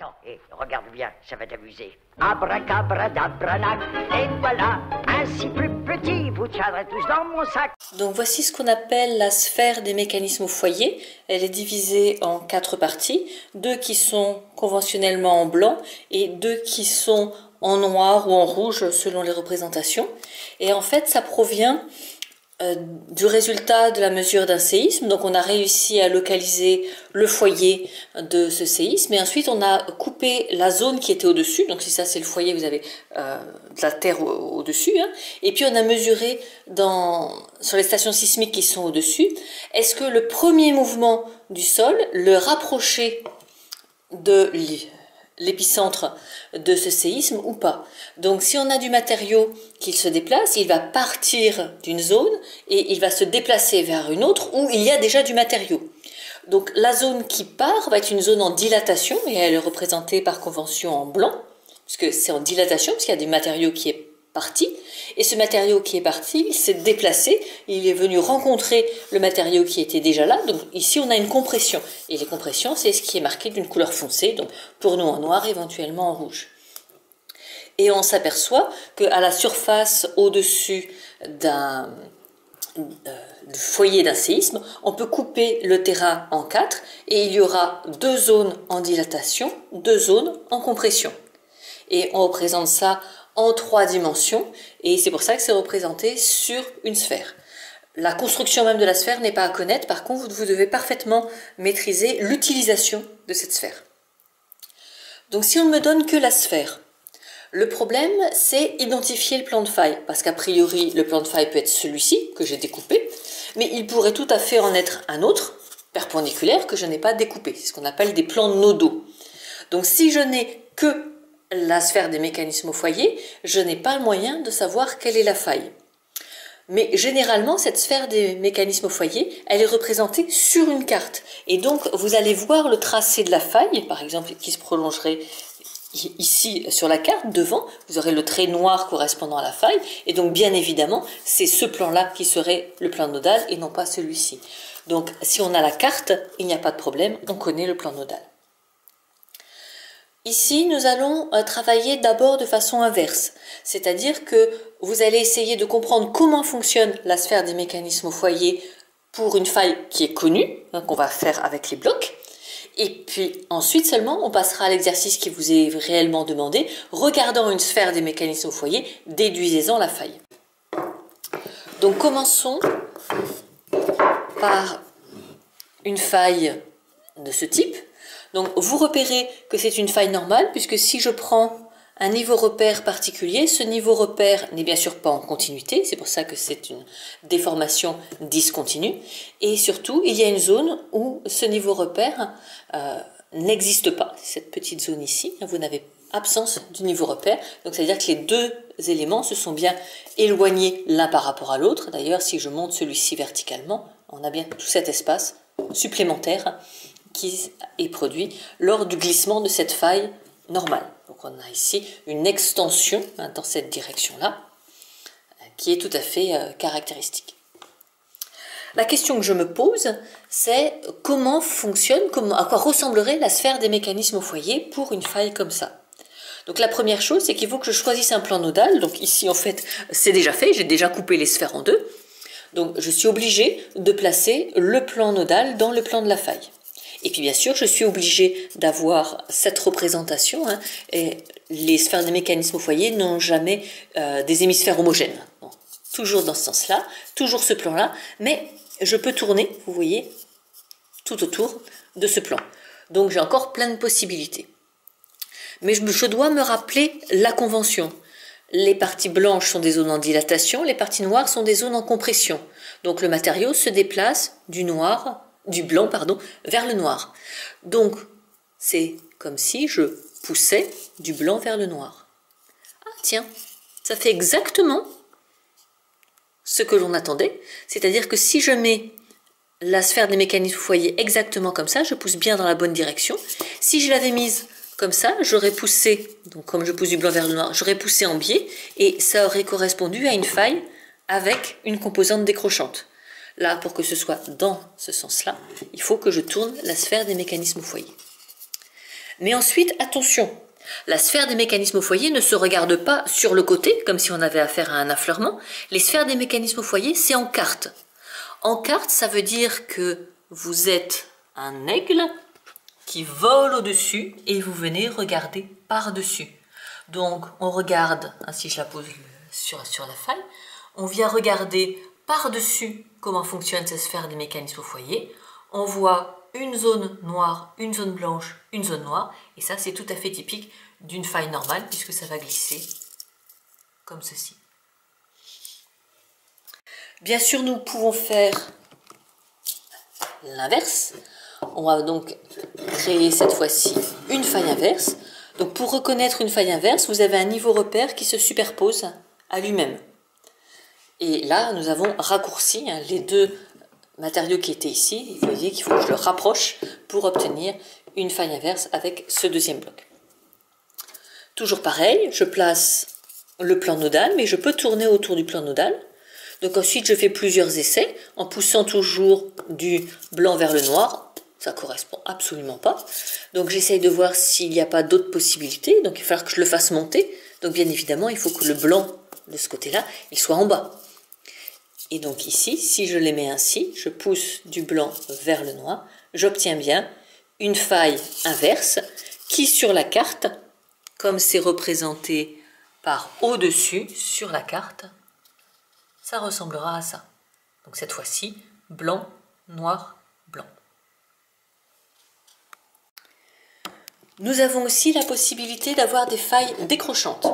Attends, regarde bien, ça va t'amuser. Abracabradabranach, et voilà, ainsi plus petit, vous tiendrez tous dans mon sac. Donc voici ce qu'on appelle la sphère des mécanismes au foyer. Elle est divisée en 4 parties, 2 qui sont conventionnellement en blanc et 2 qui sont en noir ou en rouge selon les représentations. Et en fait, ça provient du résultat de la mesure d'un séisme. Donc on a réussi à localiser le foyer de ce séisme et ensuite on a coupé la zone qui était au-dessus. Donc si ça c'est le foyer, vous avez de la terre au-dessus, hein. Et puis on a mesuré sur les stations sismiques qui sont au-dessus, est-ce que le premier mouvement du sol le rapprochait de l'épicentre de ce séisme ou pas. Donc si on a du matériau qui se déplace, il va partir d'une zone et il va se déplacer vers une autre où il y a déjà du matériau. Donc la zone qui part va être une zone en dilatation et elle est représentée par convention en blanc, puisque c'est en dilatation, puisqu'il y a du matériau qui est parti, et ce matériau qui est parti, il s'est déplacé, il est venu rencontrer le matériau qui était déjà là, donc ici on a une compression, et les compressions c'est ce qui est marqué d'une couleur foncée, donc pour nous en noir, éventuellement en rouge. Et on s'aperçoit qu'à la surface au-dessus du foyer d'un séisme, on peut couper le terrain en 4, et il y aura 2 zones en dilatation, 2 zones en compression. Et on représente ça en 3 dimensions, et c'est pour ça que c'est représenté sur une sphère. La construction même de la sphère n'est pas à connaître, par contre vous devez parfaitement maîtriser l'utilisation de cette sphère. Donc si on ne me donne que la sphère, le problème c'est identifier le plan de faille, parce qu'a priori le plan de faille peut être celui-ci que j'ai découpé, mais il pourrait tout à fait en être un autre, perpendiculaire, que je n'ai pas découpé, c'est ce qu'on appelle des plans nodaux. Donc si je n'ai que la sphère des mécanismes au foyer, je n'ai pas le moyen de savoir quelle est la faille. Mais généralement, cette sphère des mécanismes au foyer, elle est représentée sur une carte. Et donc, vous allez voir le tracé de la faille, par exemple, qui se prolongerait ici sur la carte, devant. Vous aurez le trait noir correspondant à la faille. Et donc, bien évidemment, c'est ce plan-là qui serait le plan nodal et non pas celui-ci. Donc, si on a la carte, il n'y a pas de problème, on connaît le plan nodal. Ici, nous allons travailler d'abord de façon inverse, c'est-à-dire que vous allez essayer de comprendre comment fonctionne la sphère des mécanismes au foyer pour une faille qui est connue, hein, qu'on va faire avec les blocs, et puis ensuite seulement on passera à l'exercice qui vous est réellement demandé, regardant une sphère des mécanismes au foyer, déduisez-en la faille. Donc commençons par une faille de ce type. Donc vous repérez que c'est une faille normale, puisque si je prends un niveau repère particulier, ce niveau repère n'est bien sûr pas en continuité, c'est pour ça que c'est une déformation discontinue, et surtout il y a une zone où ce niveau repère n'existe pas, cette petite zone ici, vous n'avez absence du niveau repère, donc c'est à dire que les 2 éléments se sont bien éloignés l'un par rapport à l'autre. D'ailleurs si je monte celui-ci verticalement, on a bien tout cet espace supplémentaire qui est produit lors du glissement de cette faille normale. Donc on a ici une extension dans cette direction-là qui est tout à fait caractéristique. La question que je me pose, c'est comment fonctionne, à quoi ressemblerait la sphère des mécanismes au foyer pour une faille comme ça. Donc la première chose, c'est qu'il faut que je choisisse un plan nodal. Donc ici en fait c'est déjà fait, j'ai déjà coupé les sphères en 2. Donc je suis obligée de placer le plan nodal dans le plan de la faille. Et puis bien sûr, je suis obligée d'avoir cette représentation, hein, et les sphères des mécanismes au foyer n'ont jamais des hémisphères homogènes. Bon, toujours dans ce sens-là, toujours ce plan-là, mais je peux tourner, vous voyez, tout autour de ce plan. Donc j'ai encore plein de possibilités. Mais je dois me rappeler la convention. Les parties blanches sont des zones en dilatation, les parties noires sont des zones en compression. Donc le matériau se déplace du blanc vers le noir. Donc c'est comme si je poussais du blanc vers le noir. Ah tiens, ça fait exactement ce que l'on attendait, c'est-à-dire que si je mets la sphère des mécanismes au foyer exactement comme ça, je pousse bien dans la bonne direction. Si je l'avais mise comme ça, j'aurais poussé, donc comme je pousse du blanc vers le noir, j'aurais poussé en biais et ça aurait correspondu à une faille avec une composante décrochante. Là, pour que ce soit dans ce sens-là, il faut que je tourne la sphère des mécanismes au foyer. Mais ensuite, attention, la sphère des mécanismes au foyer ne se regarde pas sur le côté, comme si on avait affaire à un affleurement. Les sphères des mécanismes au foyer, c'est en quarte. En quarte, ça veut dire que vous êtes un aigle qui vole au-dessus et vous venez regarder par-dessus. Donc, on regarde, si je la pose sur la faille, on vient regarder par-dessus comment fonctionne cette sphère des mécanismes au foyer. On voit une zone noire, une zone blanche, une zone noire. Et ça, c'est tout à fait typique d'une faille normale puisque ça va glisser comme ceci. Bien sûr, nous pouvons faire l'inverse. On va donc créer cette fois-ci une faille inverse. Donc pour reconnaître une faille inverse, vous avez un niveau repère qui se superpose à lui-même. Et là, nous avons raccourci les deux matériaux qui étaient ici. Vous voyez qu'il faut que je le rapproche pour obtenir une faille inverse avec ce deuxième bloc. Toujours pareil, je place le plan nodal, mais je peux tourner autour du plan nodal. Donc ensuite, je fais plusieurs essais en poussant toujours du blanc vers le noir. Ça ne correspond absolument pas. Donc j'essaye de voir s'il n'y a pas d'autres possibilités. Donc il va falloir que je le fasse monter. Donc bien évidemment, il faut que le blanc de ce côté-là, il soit en bas. Et donc ici, si je les mets ainsi, je pousse du blanc vers le noir, j'obtiens bien une faille inverse qui sur la carte, comme c'est représenté par au-dessus sur la carte, ça ressemblera à ça. Donc cette fois-ci, blanc, noir, blanc. Nous avons aussi la possibilité d'avoir des failles décrochantes.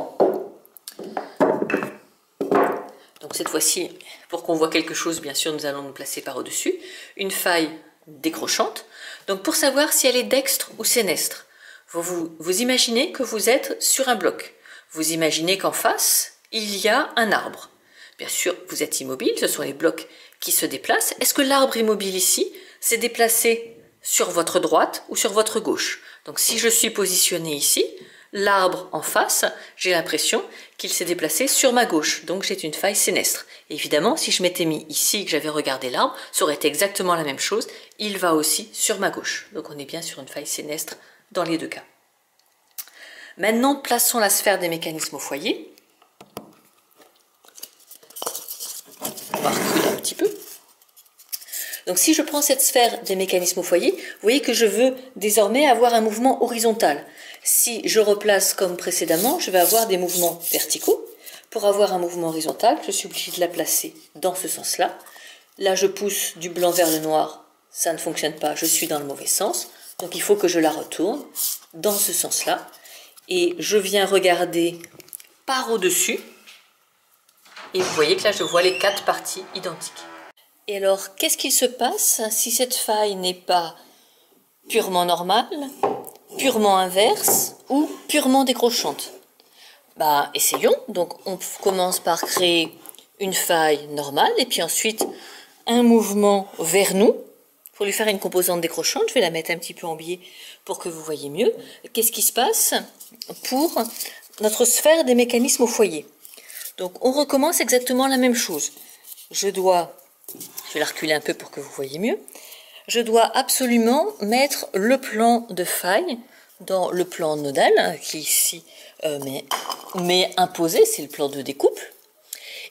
Donc cette fois-ci, pour qu'on voit quelque chose, bien sûr, nous allons nous placer par au-dessus. Une faille décrochante. Donc pour savoir si elle est dextre ou sénestre, vous imaginez que vous êtes sur un bloc. Vous imaginez qu'en face, il y a un arbre. Bien sûr, vous êtes immobile, ce sont les blocs qui se déplacent. Est-ce que l'arbre immobile ici s'est déplacé sur votre droite ou sur votre gauche? Donc si je suis positionné ici, l'arbre en face, j'ai l'impression qu'il s'est déplacé sur ma gauche. Donc j'ai une faille sénestre. Et évidemment, si je m'étais mis ici et que j'avais regardé l'arbre, ça aurait été exactement la même chose. Il va aussi sur ma gauche. Donc on est bien sur une faille sénestre dans les deux cas. Maintenant, plaçons la sphère des mécanismes au foyer. On va reculer un petit peu. Donc si je prends cette sphère des mécanismes au foyer, vous voyez que je veux désormais avoir un mouvement horizontal. Si je replace comme précédemment, je vais avoir des mouvements verticaux. Pour avoir un mouvement horizontal, je suis obligée de la placer dans ce sens-là. Là, je pousse du blanc vers le noir, ça ne fonctionne pas, je suis dans le mauvais sens. Donc il faut que je la retourne dans ce sens-là. Et je viens regarder par au-dessus. Et vous voyez que là, je vois les quatre parties identiques. Et alors, qu'est-ce qu'il se passe si cette faille n'est pas purement normale, purement inverse ou purement décrochante? Essayons. Donc, on commence par créer une faille normale et puis ensuite un mouvement vers nous. Pour lui faire une composante décrochante, je vais la mettre un petit peu en biais pour que vous voyez mieux. Qu'est-ce qui se passe pour notre sphère des mécanismes au foyer? Donc, on recommence exactement la même chose. Je vais la reculer un peu pour que vous voyez mieux. Je dois absolument mettre le plan de faille dans le plan nodal, qui ici m'est imposé, c'est le plan de découpe.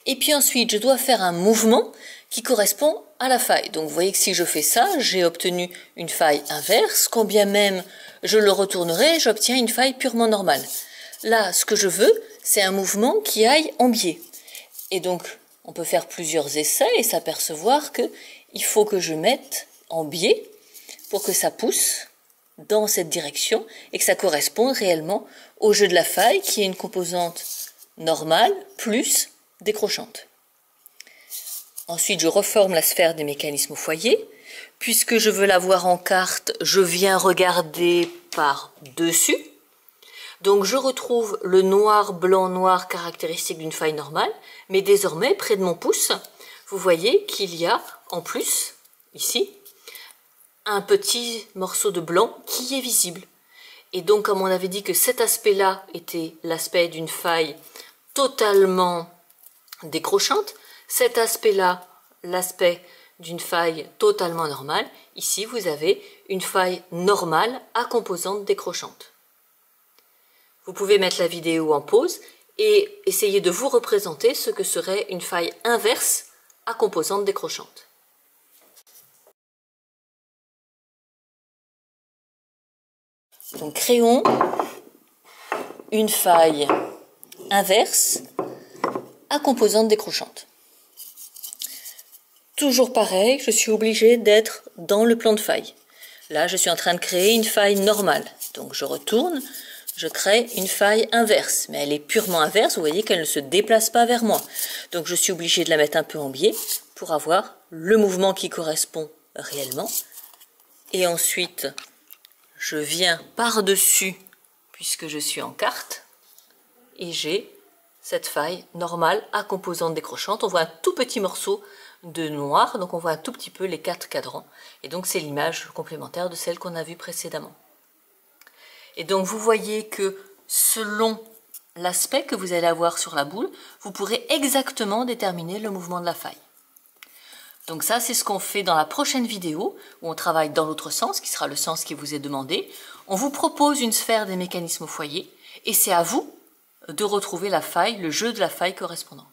Et puis ensuite, je dois faire un mouvement qui correspond à la faille. Donc vous voyez que si je fais ça, j'ai obtenu une faille inverse. Quand bien même je le retournerai, j'obtiens une faille purement normale. Là, ce que je veux, c'est un mouvement qui aille en biais. Et donc, on peut faire plusieurs essais et s'apercevoir qu'il faut que je mette en biais pour que ça pousse dans cette direction et que ça corresponde réellement au jeu de la faille qui est une composante normale plus décrochante. Ensuite, je reforme la sphère des mécanismes au foyer. Puisque je veux la voir en carte, je viens regarder par dessus. Donc je retrouve le noir, blanc, noir caractéristique d'une faille normale, mais désormais, près de mon pouce, vous voyez qu'il y a en plus, ici, un petit morceau de blanc qui est visible. Et donc, comme on avait dit que cet aspect-là était l'aspect d'une faille totalement décrochante, cet aspect-là, l'aspect d'une faille totalement normale. Ici, vous avez une faille normale à composante décrochante. Vous pouvez mettre la vidéo en pause et essayer de vous représenter ce que serait une faille inverse à composante décrochante. Donc créons une faille inverse à composante décrochante. Toujours pareil, je suis obligée d'être dans le plan de faille. Là, je suis en train de créer une faille normale. Donc je retourne, je crée une faille inverse. Mais elle est purement inverse, vous voyez qu'elle ne se déplace pas vers moi. Donc je suis obligée de la mettre un peu en biais pour avoir le mouvement qui correspond réellement. Et ensuite, je viens par-dessus, puisque je suis en quarte, et j'ai cette faille normale à composante décrochante. On voit un tout petit morceau de noir, donc on voit un tout petit peu les 4 cadrans. Et donc c'est l'image complémentaire de celle qu'on a vue précédemment. Et donc vous voyez que selon l'aspect que vous allez avoir sur la boule, vous pourrez exactement déterminer le mouvement de la faille. Donc ça, c'est ce qu'on fait dans la prochaine vidéo, où on travaille dans l'autre sens, qui sera le sens qui vous est demandé. On vous propose une sphère des mécanismes au foyer, et c'est à vous de retrouver la faille, le jeu de la faille correspondant.